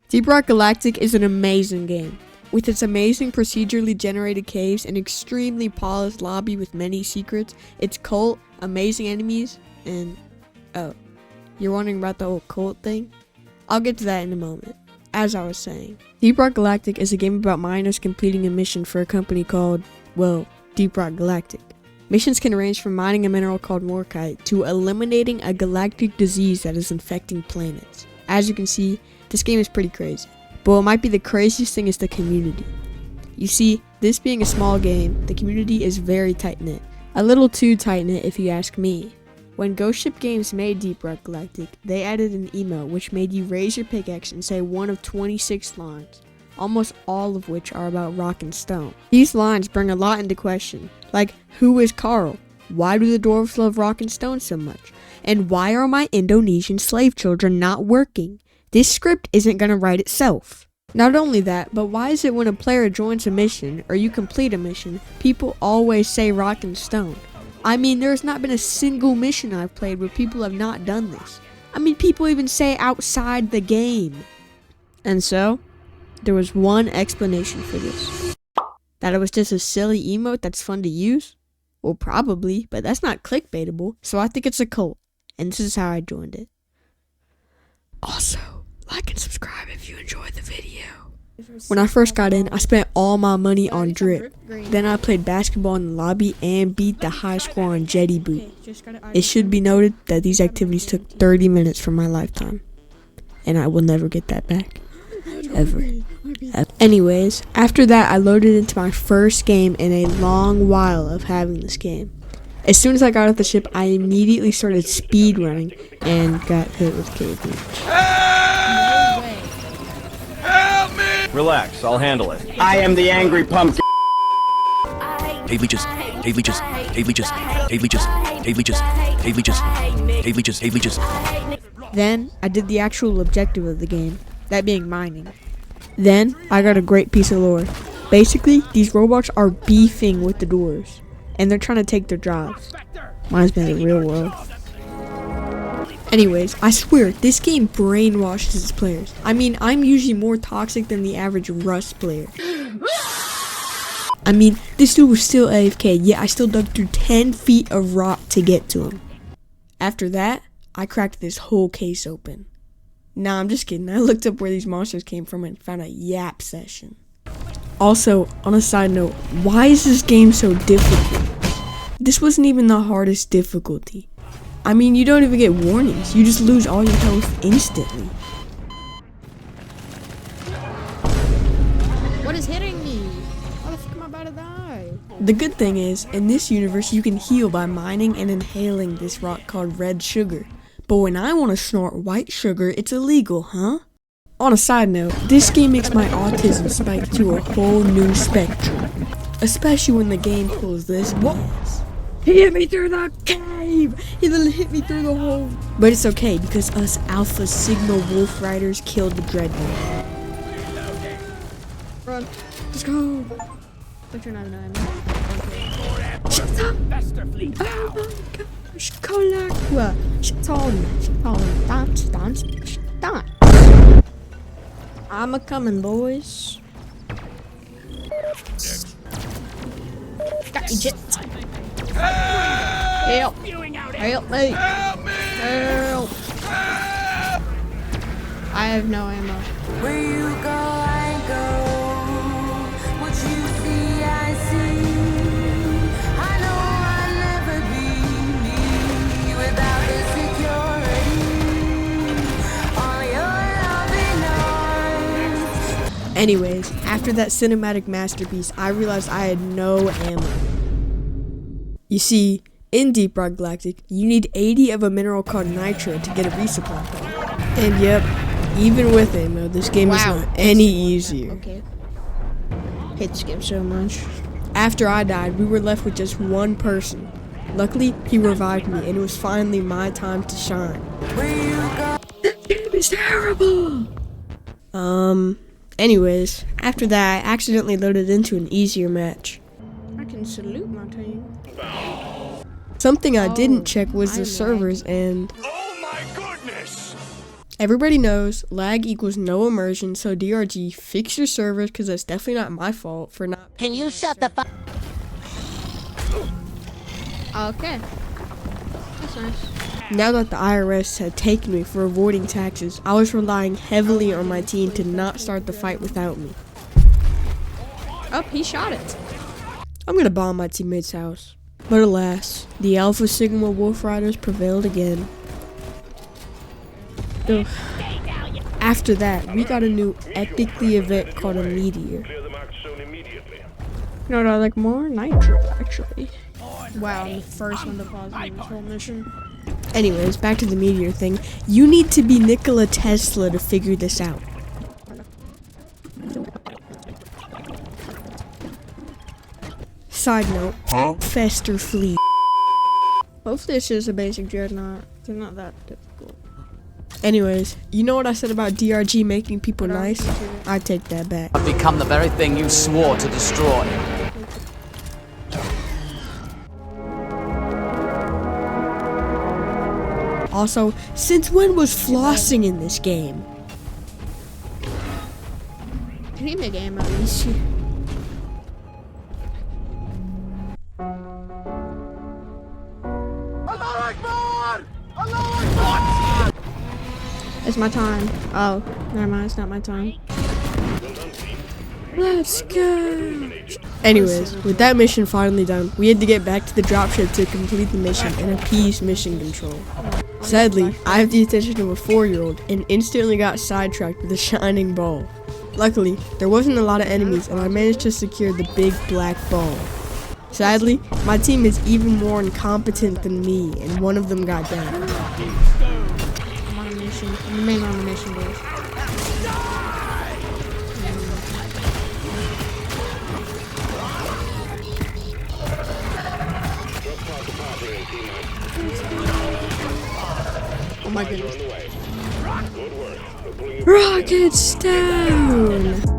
Deep Rock Galactic is an amazing game. With its amazing procedurally generated caves, an extremely polished lobby with many secrets, its cult, amazing enemies, and oh, you're wondering about the whole cult thing? I'll get to that in a moment. As I was saying, Deep Rock Galactic is a game about miners completing a mission for a company called, well, Deep Rock Galactic. Missions can range from mining a mineral called Morkite to eliminating a galactic disease that is infecting planets. As you can see, this game is pretty crazy. But what might be the craziest thing is the community. You see, this being a small game, the community is very tight-knit. A little too tight-knit if you ask me. When Ghost Ship Games made Deep Rock Galactic, they added an emote which made you raise your pickaxe and say one of 26 lines, almost all of which are about rock and stone. These lines bring a lot into question, like who is Carl? Why do the dwarves love rock and stone so much? And why are my Indonesian slave children not working? This script isn't gonna write itself. Not only that, but why is it when a player joins a mission, or you complete a mission, people always say rock and stone? I mean, there's not been a single mission I've played where people have not done this. I mean, people even say outside the game. And so, there was one explanation for this. That it was just a silly emote that's fun to use? Well, probably, but that's not clickbaitable, so I think it's a cult. And this is how I joined it. Also, like and subscribe if you enjoyed the video. When I first got in, I spent all my money on drip. Then I played basketball in the lobby and beat the high score on Jetty Boot. It should be noted that these activities took 30 minutes from my lifetime. And I will never get that back. Ever. Anyways, after that I loaded into my first game in a long while of having this game. As soon as I got off the ship, I immediately started speed running and got hit with cave beach. Help! Help me! Relax, I'll handle it. I am the angry pumpkin. Cave leeches, cave leeches, cave leeches, cave leeches, cave leeches, cave leeches, cave leeches, cave leeches. Then I did the actual objective of the game, that being mining. Then I got a great piece of lore. Basically, these robots are beefing with the dwarves, and they're trying to take their jobs. Mine's been in the real world. Anyways, I swear, this game brainwashes its players. I mean, I'm usually more toxic than the average Rust player. I mean, this dude was still AFK, yet I still dug through 10 feet of rock to get to him. After that, I cracked this whole case open. Nah, I'm just kidding. I looked up where these monsters came from and found a yap session. Also, on a side note, why is this game so difficult? This wasn't even the hardest difficulty. I mean, you don't even get warnings. You just lose all your health instantly. What is hitting me? How the fuck am I about to die? The good thing is, in this universe, you can heal by mining and inhaling this rock called red sugar. But when I want to snort white sugar, it's illegal, huh? On a side note, this game makes my autism spike to a whole new spectrum. Especially when the game pulls this BS. He hit me through the cave! He literally hit me through the hole. But it's okay, because us Alpha Sigma Wolf Riders killed the Dreadnought. Run. Let's go! But you're not an enemy. Shut up! Oh my gosh, Colaqua! Shut on! Dance. I'm a-coming, boys. Got you, Jit. Help! Help me! Help me! Help! I have no ammo. Where you go, I go. What you see, I see. I know I'll never be me without the security. All your loving arms. Anyways, after that cinematic masterpiece, I realized I had no ammo. You see, in Deep Rock Galactic, you need 80 of a mineral called nitro to get a resupply pod. And yep, even with ammo, this game is not any easier. Okay. Hate this game so much. After I died, we were left with just one person. Luckily, he revived me, and it was finally my time to shine. This game is terrible! Anyways, after that, I accidentally loaded into an easier match. I can salute my team. Something I didn't check was the servers, and Oh my goodness! Everybody knows lag equals no immersion, so DRG, fix your servers, because that's definitely not my fault for not. Can you shut the fuck? Okay. That's nice. Now that the IRS had taken me for avoiding taxes, I was relying heavily on my team to not start the fight without me. Oh, he shot it. I'm gonna bomb my teammate's house. But alas, the Alpha Sigma Wolf Riders prevailed again. Ugh. After that, we got a new epically event called a Meteor. You know what I like more? Nitro, actually. Wow, I'm the first one to pause in this whole mission. Anyways, back to the Meteor thing. You need to be Nikola Tesla to figure this out. Side note, Fester Fleet. Hopefully this is a basic dreadnought. They're not that difficult. Anyways, you know what I said about DRG making people nice? I take that back. I've become the very thing you swore to destroy. Also, since when was flossing in this game? Can you make ammo easy? It's my time. Oh, never mind. It's not my time. Let's go. Anyways, with that mission finally done, we had to get back to the dropship to complete the mission and appease mission control. Sadly, I have the attention of a 4-year-old and instantly got sidetracked with a shining ball. Luckily, there wasn't a lot of enemies and I managed to secure the big black ball. Sadly, my team is even more incompetent than me and one of them got down. I'm on a mission. I'm the main on the mission, boys. Oh my goodness. Rockets down!